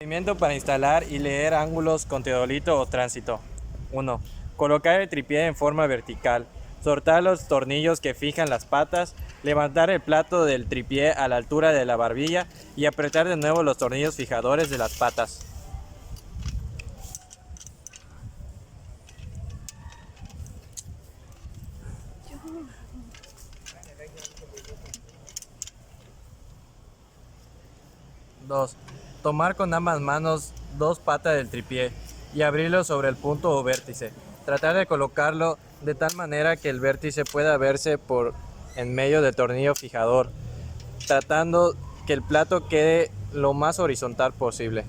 Procedimiento para instalar y leer ángulos con teodolito o tránsito. 1. Colocar el tripié en forma vertical. Soltar los tornillos que fijan las patas. Levantar el plato del tripié a la altura de la barbilla y apretar de nuevo los tornillos fijadores de las patas. Dos. Tomar con ambas manos dos patas del tripié y abrirlo sobre el punto o vértice. Tratar de colocarlo de tal manera que el vértice pueda verse por en medio del tornillo fijador, tratando que el plato quede lo más horizontal posible.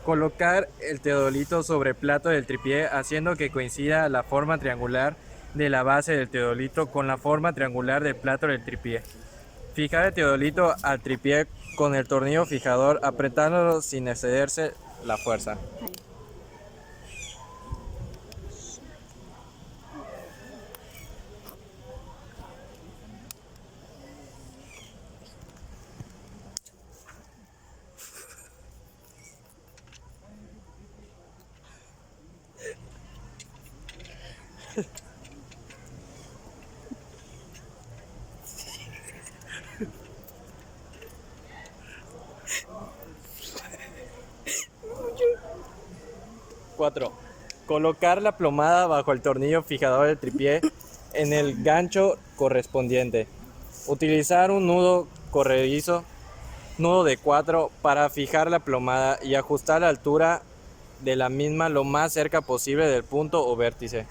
Colocar el teodolito sobre el plato del tripié haciendo que coincida la forma triangular de la base del teodolito con la forma triangular del plato del tripié. Fijar el teodolito al tripié con el tornillo fijador apretándolo sin excederse la fuerza. Cuatro. Colocar la plomada bajo el tornillo fijador del tripié en el gancho correspondiente. Utilizar un nudo corredizo, nudo de 4, para fijar la plomada y ajustar la altura de la misma lo más cerca posible del punto o vértice.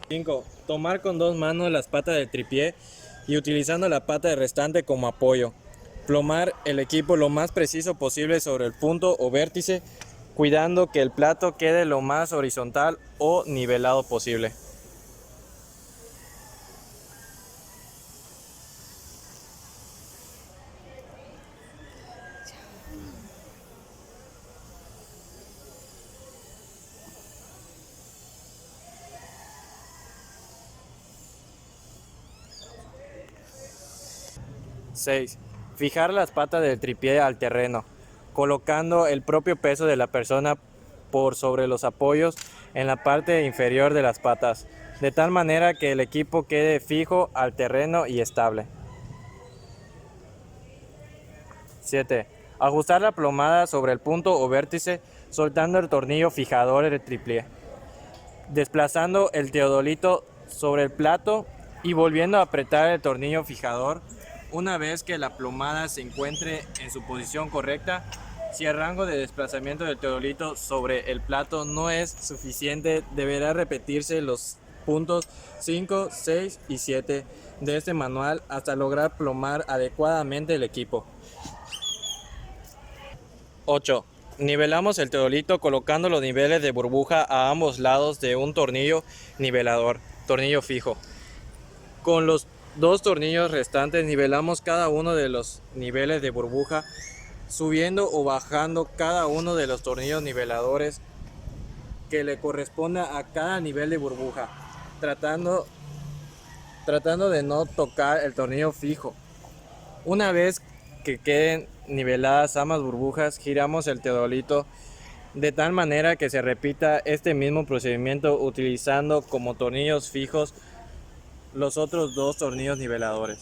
5. Tomar con dos manos las patas del tripié y utilizando la pata restante como apoyo. Plomar el equipo lo más preciso posible sobre el punto o vértice, cuidando que el plato quede lo más horizontal o nivelado posible. Seis. Fijar las patas del tripié al terreno, colocando el propio peso de la persona por sobre los apoyos en la parte inferior de las patas, de tal manera que el equipo quede fijo al terreno y estable. 7. Ajustar la plomada sobre el punto o vértice soltando el tornillo fijador del tripié, desplazando el teodolito sobre el plato y volviendo a apretar el tornillo fijador. Una vez que la plomada se encuentre en su posición correcta, si el rango de desplazamiento del teodolito sobre el plato no es suficiente, deberá repetirse los puntos 5, 6 y 7 de este manual hasta lograr plomar adecuadamente el equipo. 8. Nivelamos el teodolito colocando los niveles de burbuja a ambos lados de un tornillo nivelador, tornillo fijo. Con los dos tornillos restantes nivelamos cada uno de los niveles de burbuja, subiendo o bajando cada uno de los tornillos niveladores que le corresponda a cada nivel de burbuja, tratando de no tocar el tornillo fijo. Una vez que queden niveladas ambas burbujas, giramos el teodolito de tal manera que se repita este mismo procedimiento utilizando como tornillos fijos los otros dos tornillos niveladores.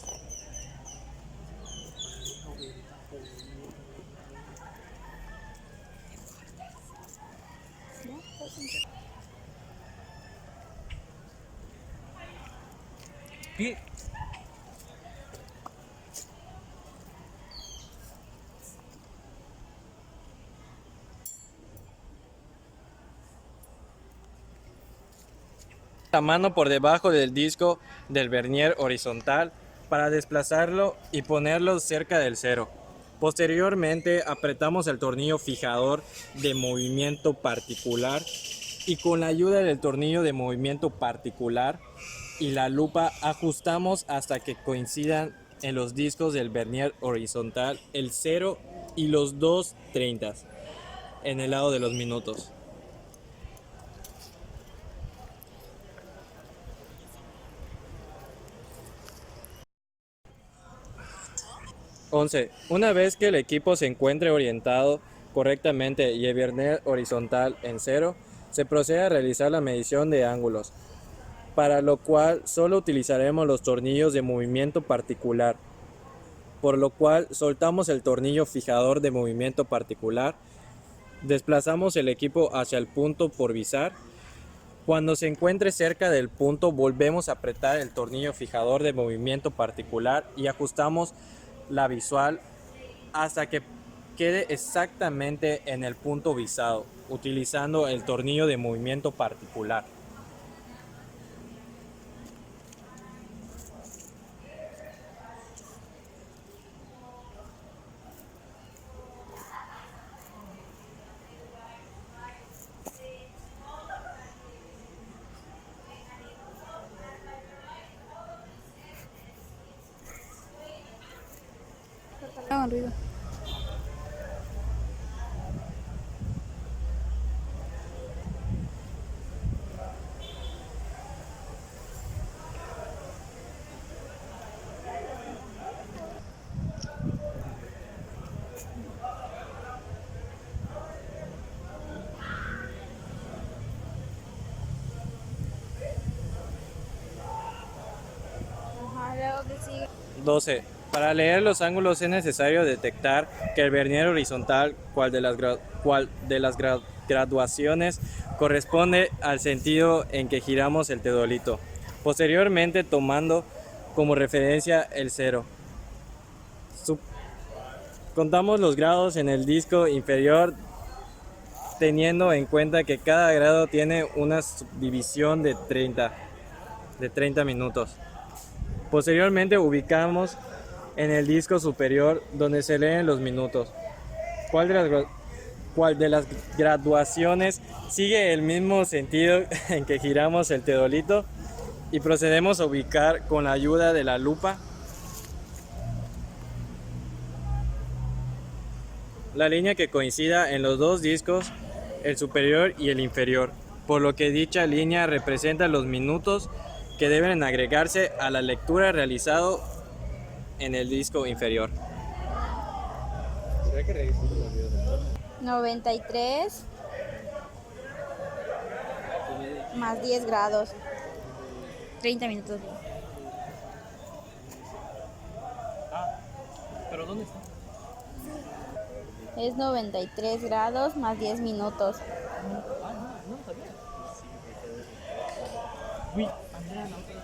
la mano por debajo del disco del vernier horizontal para desplazarlo y ponerlo cerca del cero. Posteriormente apretamos el tornillo fijador de movimiento particular y con la ayuda del tornillo de movimiento particular y la lupa ajustamos hasta que coincidan en los discos del vernier horizontal el 0 y los 2/30 en el lado de los minutos. 11. Una vez que el equipo se encuentre orientado correctamente y el vernier horizontal en 0, se procede a realizar la medición de ángulos, para lo cual solo utilizaremos los tornillos de movimiento particular, por lo cual soltamos el tornillo fijador de movimiento particular, desplazamos el equipo hacia el punto por visar. Cuando se encuentre cerca del punto, volvemos a apretar el tornillo fijador de movimiento particular y ajustamos la visual hasta que quede exactamente en el punto visado, utilizando el tornillo de movimiento particular. Hagan ruido. Ajá, luego que sigue. 12. Para leer los ángulos es necesario detectar que el vernier horizontal, cual de las graduaciones, corresponde al sentido en que giramos el teodolito. Posteriormente, tomando como referencia el 0. Contamos los grados en el disco inferior, teniendo en cuenta que cada grado tiene una subdivisión de 30 minutos. Posteriormente ubicamos en el disco superior donde se leen los minutos. ¿Cuál de las graduaciones sigue el mismo sentido en que giramos el teodolito? Y procedemos a ubicar con la ayuda de la lupa la línea que coincida en los dos discos, el superior y el inferior, por lo que dicha línea representa los minutos que deben agregarse a la lectura realizado en el disco inferior. 93 más 10 grados. 30 minutos. ¿Pero dónde está? Es 93 grados más 10 minutos. No sabía. Uy, Andrea, no.